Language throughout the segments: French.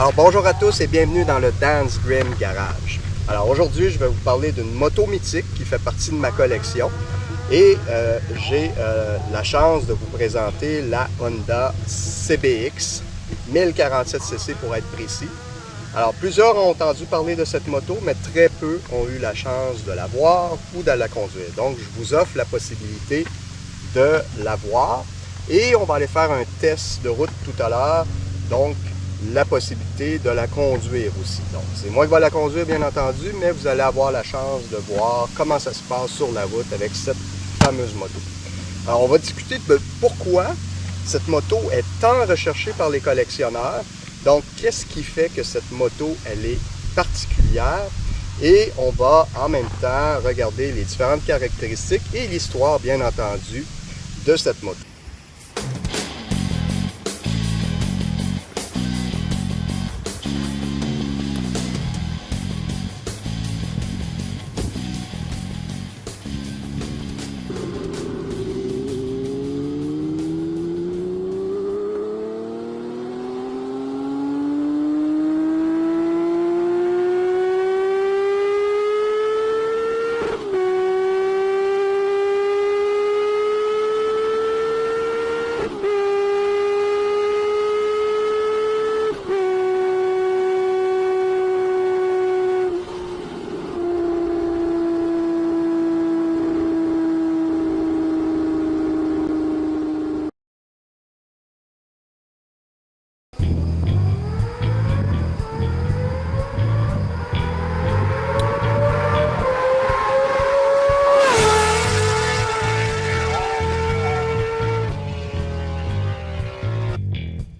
Alors bonjour à tous et bienvenue dans le Dan's Grim Garage. Alors aujourd'hui je vais vous parler d'une moto mythique qui fait partie de ma collection et j'ai la chance de vous présenter la Honda CBX 1047cc pour être précis. Alors plusieurs ont entendu parler de cette moto mais très peu ont eu la chance de la voir ou de la conduire. Donc je vous offre la possibilité de la voir et on va aller faire un test de route tout à l'heure. Donc la possibilité de la conduire aussi. Donc, c'est moi qui vais la conduire, bien entendu, mais vous allez avoir la chance de voir comment ça se passe sur la route avec cette fameuse moto. Alors, on va discuter de pourquoi cette moto est tant recherchée par les collectionneurs. Donc, qu'est-ce qui fait que cette moto, elle est particulière? Et on va en même temps regarder les différentes caractéristiques et l'histoire, bien entendu, de cette moto.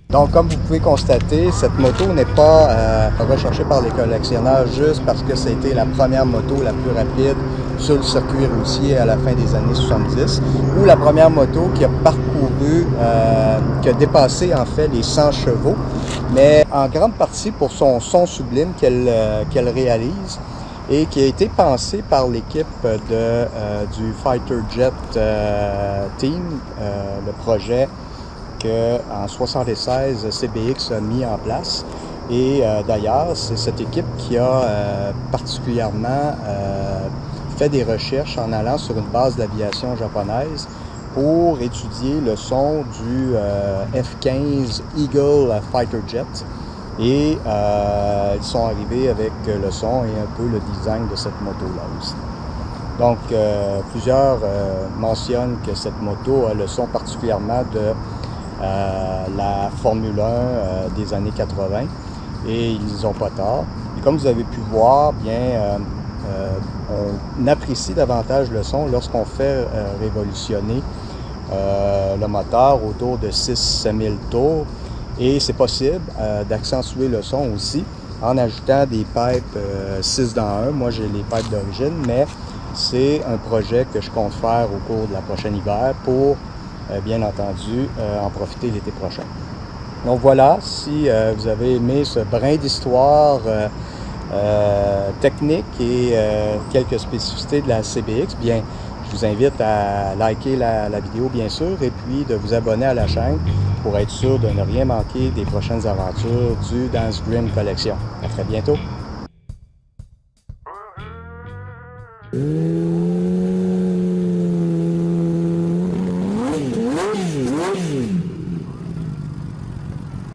Donc, comme vous pouvez constater, cette moto n'est pas recherchée par les collectionneurs juste parce que c'était la première moto la plus rapide sur le circuit routier à la fin des années 70 ou la première moto qui a parcouru, qui a dépassé en fait les 100 chevaux, mais en grande partie pour son son sublime qu'elle réalise et qui a été pensé par l'équipe du Fighter Jet Team, le projet en 1976, CBX a mis en place. Et d'ailleurs, c'est cette équipe qui a particulièrement fait des recherches en allant sur une base d'aviation japonaise pour étudier le son du F-15 Eagle Fighter Jet. Et ils sont arrivés avec le son et un peu le design de cette moto-là aussi. Donc, plusieurs mentionnent que cette moto a le son particulièrement de la Formule 1 des années 80 et ils n'ont pas tort. Et comme vous avez pu voir, bien, on apprécie davantage le son lorsqu'on fait révolutionner le moteur autour de 6-7 000 tours et c'est possible d'accentuer le son aussi en ajoutant des pipes 6 dans 1. Moi j'ai les pipes d'origine, mais c'est un projet que je compte faire au cours de la prochaine hiver pour bien entendu, en profiter l'été prochain. Donc voilà, si vous avez aimé ce brin d'histoire technique et quelques spécificités de la CBX, bien, je vous invite à liker la vidéo, bien sûr, et puis de vous abonner à la chaîne pour être sûr de ne rien manquer des prochaines aventures du Dan's Grim Collection. À très bientôt!